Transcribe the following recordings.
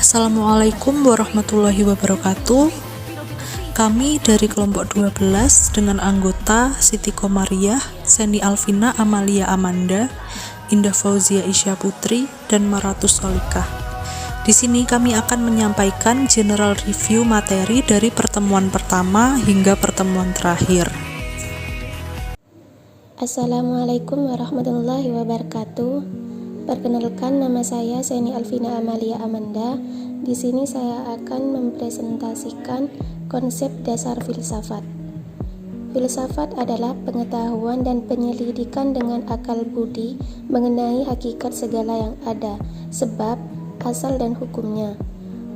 Assalamualaikum warahmatullahi wabarakatuh. Kami dari kelompok 12 dengan anggota Siti Komariah, Seni Alvina Amalia Amanda, Indah Fauzia Isya Putri, dan Maratus Solikah. Di sini kami akan menyampaikan general review materi dari pertemuan pertama hingga pertemuan terakhir. Assalamualaikum warahmatullahi wabarakatuh. Perkenalkan, nama saya Seni Alvina Amalia Amanda. Di sini saya akan mempresentasikan konsep dasar filsafat. Filsafat adalah pengetahuan dan penyelidikan dengan akal budi mengenai hakikat segala yang ada, sebab, asal dan hukumnya.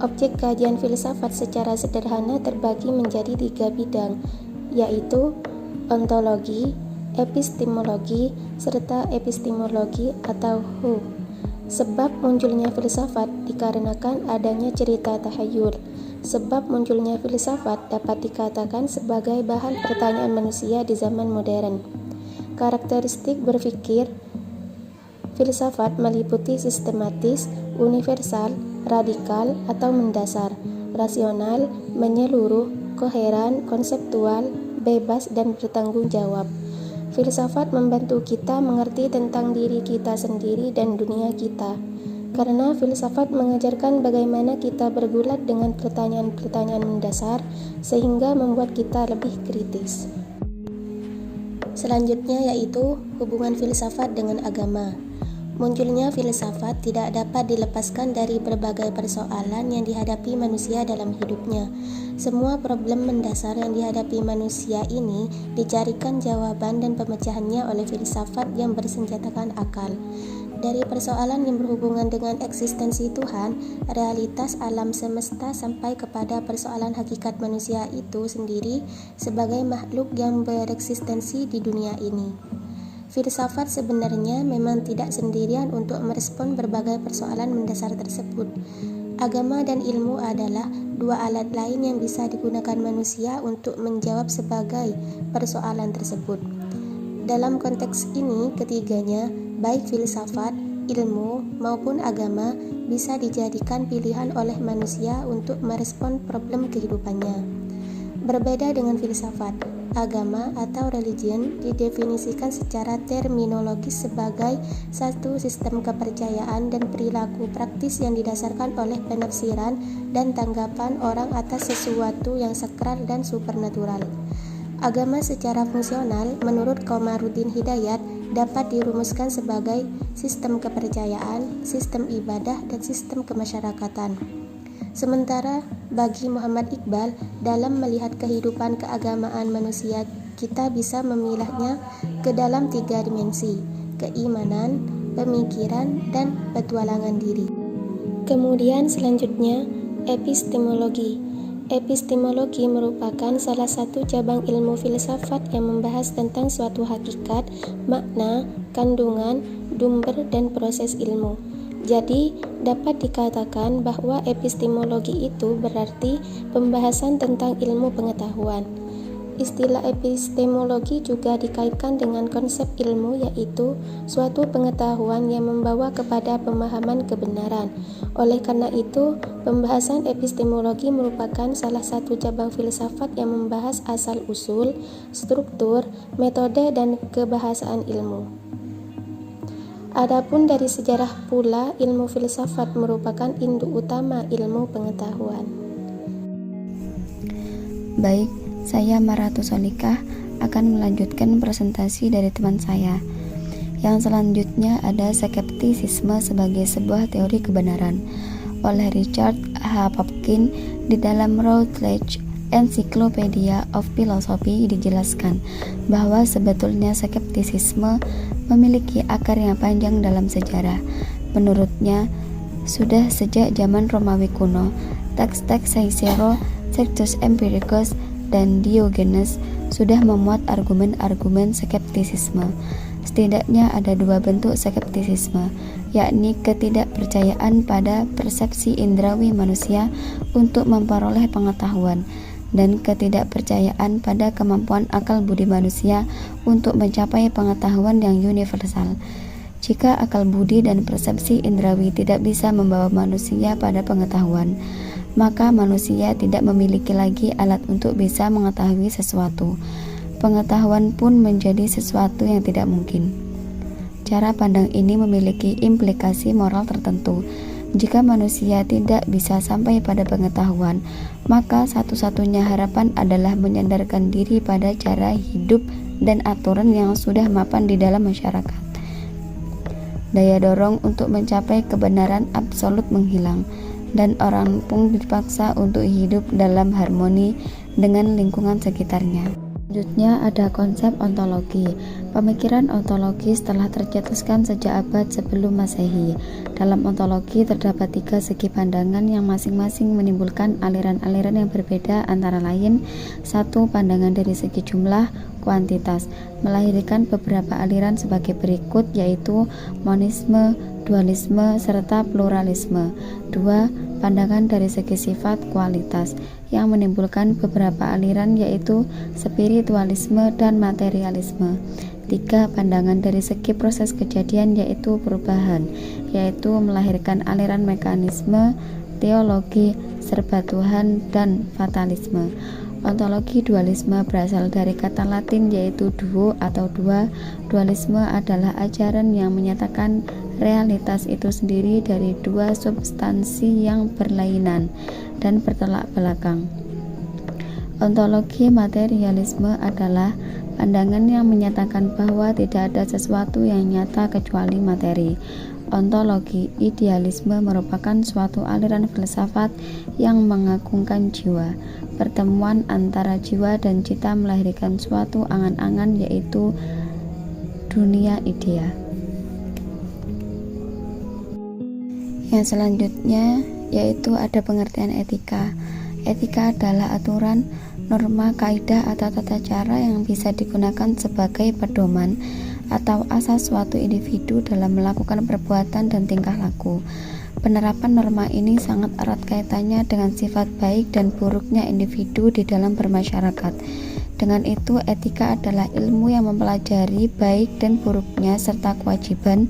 Objek kajian filsafat secara sederhana terbagi menjadi 3 bidang, yaitu ontologi, epistemologi, serta epistemologi atau who. Sebab munculnya filsafat dikarenakan adanya cerita tahayul. Sebab munculnya filsafat dapat dikatakan sebagai bahan pertanyaan manusia di zaman modern. Karakteristik berpikir filsafat meliputi sistematis, universal, radikal atau mendasar, rasional, menyeluruh, koheren, konseptual, bebas, dan bertanggung jawab. Filsafat membantu kita mengerti tentang diri kita sendiri dan dunia kita, karena filsafat mengajarkan bagaimana kita bergulat dengan pertanyaan-pertanyaan mendasar sehingga membuat kita lebih kritis. Selanjutnya yaitu hubungan filsafat dengan agama. Munculnya filsafat tidak dapat dilepaskan dari berbagai persoalan yang dihadapi manusia dalam hidupnya. Semua problem mendasar yang dihadapi manusia ini dicarikan jawaban dan pemecahannya oleh filsafat yang bersenjatakan akal. Dari persoalan yang berhubungan dengan eksistensi Tuhan, realitas alam semesta, sampai kepada persoalan hakikat manusia itu sendiri sebagai makhluk yang bereksistensi di dunia ini. Filsafat sebenarnya memang tidak sendirian untuk merespon berbagai persoalan mendasar tersebut. Agama dan ilmu adalah dua alat lain yang bisa digunakan manusia untuk menjawab sebagai persoalan tersebut. Dalam konteks ini, ketiganya, baik filsafat, ilmu, maupun agama, bisa dijadikan pilihan oleh manusia untuk merespon problem kehidupannya. Berbeda dengan filsafat, agama atau religion didefinisikan secara terminologis sebagai satu sistem kepercayaan dan perilaku praktis yang didasarkan oleh penafsiran dan tanggapan orang atas sesuatu yang sakral dan supernatural. Agama secara fungsional, menurut Komarudin Hidayat, dapat dirumuskan sebagai sistem kepercayaan, sistem ibadah, dan sistem kemasyarakatan. Sementara bagi Muhammad Iqbal, dalam melihat kehidupan keagamaan manusia, kita bisa memilahnya ke dalam 3 dimensi: keimanan, pemikiran, dan petualangan diri. Kemudian selanjutnya, epistemologi. Epistemologi merupakan salah satu cabang ilmu filsafat yang membahas tentang suatu hakikat, makna, kandungan, sumber, dan proses ilmu. Jadi, dapat dikatakan bahwa epistemologi itu berarti pembahasan tentang ilmu pengetahuan. Istilah epistemologi juga dikaitkan dengan konsep ilmu, yaitu suatu pengetahuan yang membawa kepada pemahaman kebenaran. Oleh karena itu, pembahasan epistemologi merupakan salah satu cabang filsafat yang membahas asal-usul, struktur, metode, dan kebahasaan ilmu. Adapun dari sejarah pula, ilmu filsafat merupakan induk utama ilmu pengetahuan. Baik, saya Maratus Solikah akan melanjutkan presentasi dari teman saya. Yang selanjutnya ada skeptisisme sebagai sebuah teori kebenaran oleh Richard H. Popkin. Di dalam Routledge Encyclopedia of Philosophy dijelaskan bahwa sebetulnya skeptisisme memiliki akar yang panjang dalam sejarah. Menurutnya, sudah sejak zaman Romawi kuno, teks-teks Cicero, Sextus Empiricus, dan Diogenes sudah memuat argumen-argumen skeptisisme. Setidaknya ada 2 bentuk skeptisisme, yakni ketidakpercayaan pada persepsi indrawi manusia untuk memperoleh pengetahuan, dan ketidakpercayaan pada kemampuan akal budi manusia untuk mencapai pengetahuan yang universal. Jika akal budi dan persepsi indrawi tidak bisa membawa manusia pada pengetahuan, maka manusia tidak memiliki lagi alat untuk bisa mengetahui sesuatu. Pengetahuan pun menjadi sesuatu yang tidak mungkin. Cara pandang ini memiliki implikasi moral tertentu. Jika manusia tidak bisa sampai pada pengetahuan, maka satu-satunya harapan adalah menyandarkan diri pada cara hidup dan aturan yang sudah mapan di dalam masyarakat. Daya dorong untuk mencapai kebenaran absolut menghilang, dan orang pun dipaksa untuk hidup dalam harmoni dengan lingkungan sekitarnya. Selanjutnya ada konsep ontologi. Pemikiran ontologis telah tercetuskan sejak abad sebelum Masehi. Dalam ontologi terdapat 3 segi pandangan yang masing-masing menimbulkan aliran-aliran yang berbeda, antara lain 1. Pandangan dari segi jumlah, kuantitas, melahirkan beberapa aliran sebagai berikut, yaitu monisme, dualisme, serta pluralisme. 2. Pandangan dari segi sifat, kualitas, yang menimbulkan beberapa aliran, yaitu spiritualisme dan materialisme. 3. Pandangan dari segi proses kejadian, yaitu perubahan, yaitu melahirkan aliran mekanisme, teologi, serba Tuhan, dan fatalisme. Ontologi dualisme berasal dari kata Latin yaitu duo atau dua. Dualisme adalah ajaran yang menyatakan realitas itu sendiri dari dua substansi yang berlainan dan bertolak belakang. Ontologi materialisme adalah pandangan yang menyatakan bahwa tidak ada sesuatu yang nyata kecuali materi. Ontologi idealisme merupakan suatu aliran filsafat yang mengagungkan jiwa. Pertemuan antara jiwa dan cita melahirkan suatu angan-angan, yaitu dunia idea. Yang selanjutnya yaitu ada pengertian etika. Etika adalah aturan, norma, kaidah atau tata cara yang bisa digunakan sebagai pedoman atau asas suatu individu dalam melakukan perbuatan dan tingkah laku. Penerapan norma ini sangat erat kaitannya dengan sifat baik dan buruknya individu di dalam bermasyarakat. Dengan itu, etika adalah ilmu yang mempelajari baik dan buruknya serta kewajiban,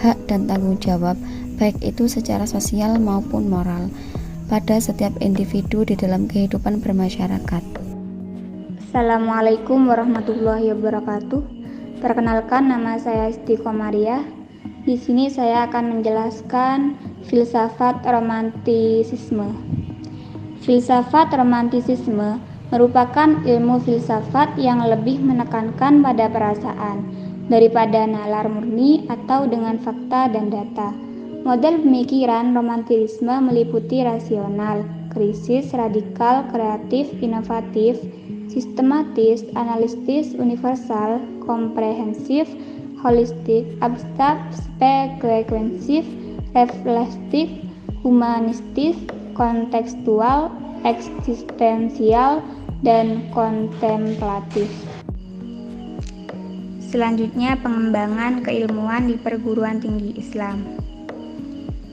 hak dan tanggung jawab, baik itu secara sosial maupun moral, pada setiap individu di dalam kehidupan bermasyarakat. Assalamualaikum warahmatullahi wabarakatuh. Perkenalkan, nama saya Siti Komariah. Di sini saya akan menjelaskan filsafat romantisisme. Filsafat romantisisme merupakan ilmu filsafat yang lebih menekankan pada perasaan daripada nalar murni atau dengan fakta dan data. Model pemikiran romantisisme meliputi rasional, krisis, radikal, kreatif, inovatif, sistematis, analitis, universal, komprehensif, holistik, abstrak, spekulatif, reflektif, humanistis, kontekstual, eksistensial, dan kontemplatif. Selanjutnya, pengembangan keilmuan di perguruan tinggi Islam.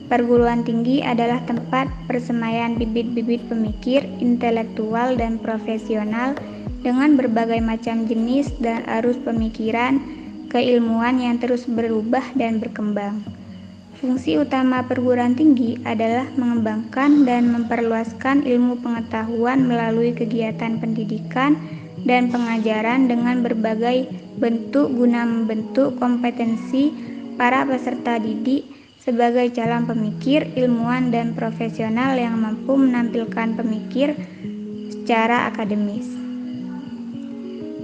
Perguruan tinggi adalah tempat persemaian bibit-bibit pemikir, intelektual, dan profesional dengan berbagai macam jenis dan arus pemikiran, keilmuan yang terus berubah dan berkembang. Fungsi utama perguruan tinggi adalah mengembangkan dan memperluaskan ilmu pengetahuan melalui kegiatan pendidikan dan pengajaran dengan berbagai bentuk guna membentuk kompetensi para peserta didik sebagai calon pemikir, ilmuwan, dan profesional yang mampu menampilkan pemikir secara akademis.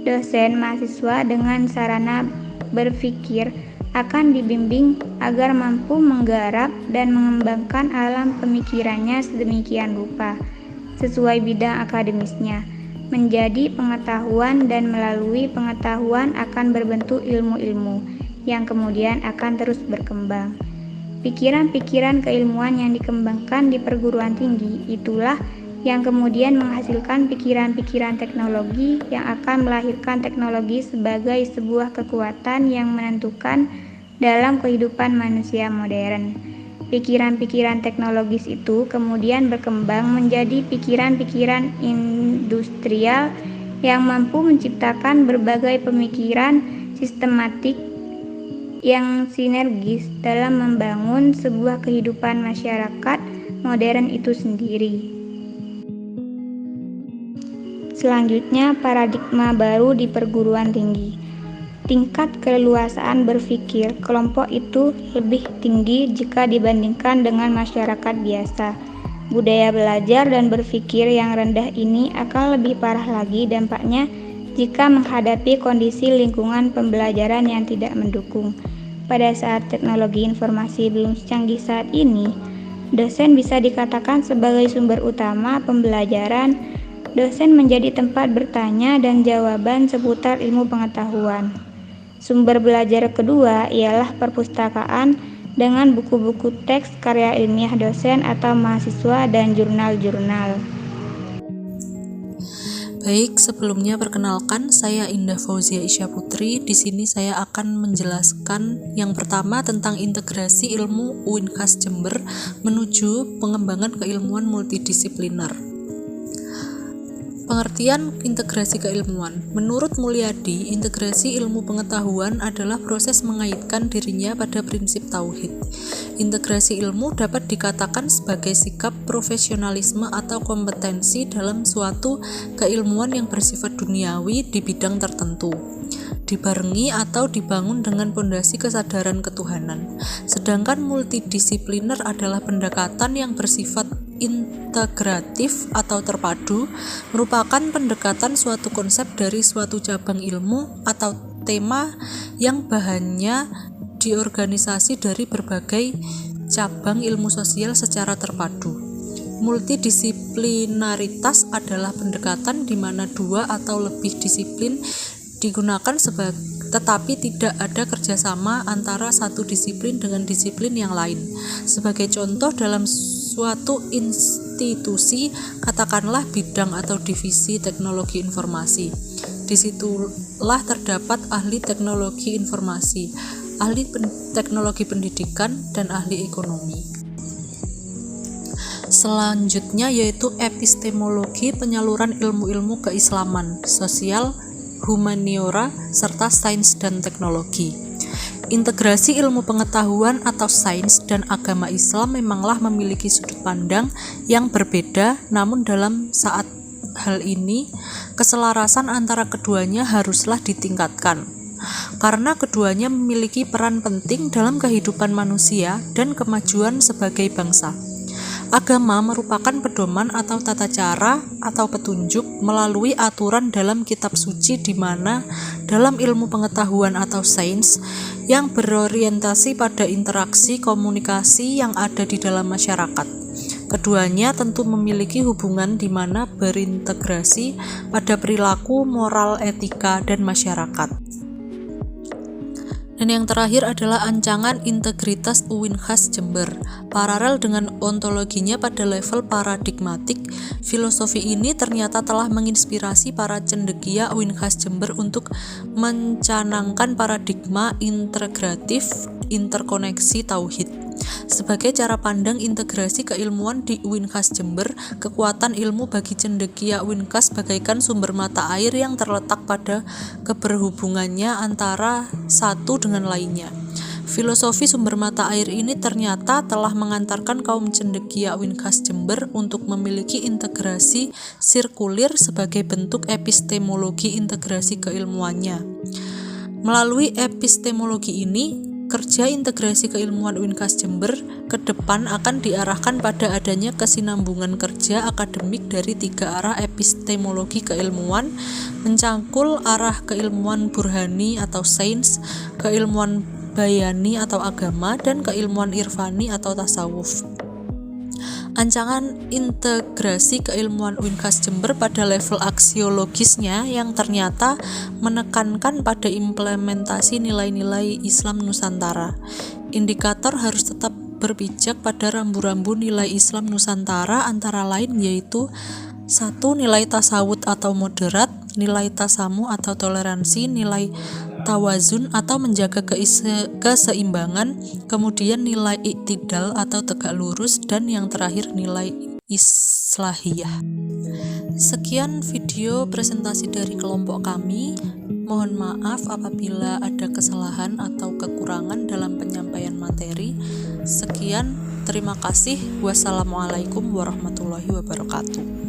Dosen mahasiswa dengan sarana berpikir akan dibimbing agar mampu menggarap dan mengembangkan alam pemikirannya sedemikian rupa, sesuai bidang akademisnya, menjadi pengetahuan, dan melalui pengetahuan akan berbentuk ilmu-ilmu yang kemudian akan terus berkembang. Pikiran-pikiran keilmuan yang dikembangkan di perguruan tinggi itulah yang kemudian menghasilkan pikiran-pikiran teknologi yang akan melahirkan teknologi sebagai sebuah kekuatan yang menentukan dalam kehidupan manusia modern. Pikiran-pikiran teknologis itu kemudian berkembang menjadi pikiran-pikiran industrial yang mampu menciptakan berbagai pemikiran sistematik yang sinergis dalam membangun sebuah kehidupan masyarakat modern itu sendiri. Selanjutnya, paradigma baru di perguruan tinggi. Tingkat keleluasaan berpikir kelompok itu lebih tinggi jika dibandingkan dengan masyarakat biasa. Budaya belajar dan berpikir yang rendah ini akan lebih parah lagi dampaknya jika menghadapi kondisi lingkungan pembelajaran yang tidak mendukung. Pada saat teknologi informasi belum secanggih saat ini, dosen bisa dikatakan sebagai sumber utama pembelajaran. Dosen menjadi tempat bertanya dan jawaban seputar ilmu pengetahuan. Sumber belajar kedua ialah perpustakaan dengan buku-buku teks karya ilmiah dosen atau mahasiswa dan jurnal-jurnal. Baik, sebelumnya perkenalkan, saya Indah Fauzia Isya Putri. Di sini saya akan menjelaskan yang pertama tentang integrasi ilmu UINKAS Jember menuju pengembangan keilmuan multidisipliner. Pengertian integrasi keilmuan. Menurut Mulyadi, integrasi ilmu pengetahuan adalah proses mengaitkan dirinya pada prinsip tauhid. Integrasi ilmu dapat dikatakan sebagai sikap profesionalisme atau kompetensi dalam suatu keilmuan yang bersifat duniawi di bidang tertentu, dibarengi atau dibangun dengan pondasi kesadaran ketuhanan. Sedangkan multidisipliner adalah pendekatan yang bersifat integratif atau terpadu, merupakan pendekatan suatu konsep dari suatu cabang ilmu atau tema yang bahannya diorganisasi dari berbagai cabang ilmu sosial secara terpadu. Multidisiplinaritas adalah pendekatan di mana dua atau lebih disiplin digunakan tetapi tidak ada kerjasama antara satu disiplin dengan disiplin yang lain. Sebagai contoh, dalam suatu institusi, katakanlah bidang atau divisi teknologi informasi, disitulah terdapat ahli teknologi informasi, ahli teknologi pendidikan, dan ahli ekonomi. Selanjutnya yaitu epistemologi, penyaluran ilmu-ilmu keislaman, sosial, humaniora, serta sains dan teknologi. Integrasi ilmu pengetahuan atau sains dan agama Islam memanglah memiliki sudut pandang yang berbeda, namun dalam saat hal ini keselarasan antara keduanya haruslah ditingkatkan, karena keduanya memiliki peran penting dalam kehidupan manusia dan kemajuan sebagai bangsa. Agama merupakan pedoman atau tata cara atau petunjuk melalui aturan dalam kitab suci, di mana dalam ilmu pengetahuan atau sains yang berorientasi pada interaksi komunikasi yang ada di dalam masyarakat. Keduanya tentu memiliki hubungan di mana berintegrasi pada perilaku, moral, etika, dan masyarakat. Dan yang terakhir adalah ancangan integritas UINKAS Jember. Paralel dengan ontologinya pada level paradigmatik, filosofi ini ternyata telah menginspirasi para cendekia UINKAS Jember untuk mencanangkan paradigma integratif interkoneksi tauhid. Sebagai cara pandang integrasi keilmuan di UINKAS Jember, kekuatan ilmu bagi cendekia UINKAS bagaikan sumber mata air yang terletak pada keberhubungannya antara satu dengan lainnya. Filosofi sumber mata air ini ternyata telah mengantarkan kaum cendekia UINKAS Jember untuk memiliki integrasi sirkulir sebagai bentuk epistemologi integrasi keilmuannya. Melalui epistemologi ini, kerja integrasi keilmuan UINKAS Jember ke depan akan diarahkan pada adanya kesinambungan kerja akademik dari tiga arah epistemologi keilmuan, mencangkul arah keilmuan burhani atau sains, keilmuan bayani atau agama, dan keilmuan irfani atau tasawuf. Ancangan integrasi keilmuan UINKAS Jember pada level aksiologisnya yang ternyata menekankan pada implementasi nilai-nilai Islam Nusantara. Indikator harus tetap berpijak pada rambu-rambu nilai Islam Nusantara, antara lain yaitu 1. Nilai tasawuf atau moderat, nilai tasamu atau toleransi, nilai tawazun atau menjaga keseimbangan, kemudian nilai iktidal atau tegak lurus, dan yang terakhir nilai islahiyah. Sekian video presentasi dari kelompok kami. Mohon maaf apabila ada kesalahan atau kekurangan dalam penyampaian materi. Sekian, terima kasih. Wassalamualaikum warahmatullahi wabarakatuh.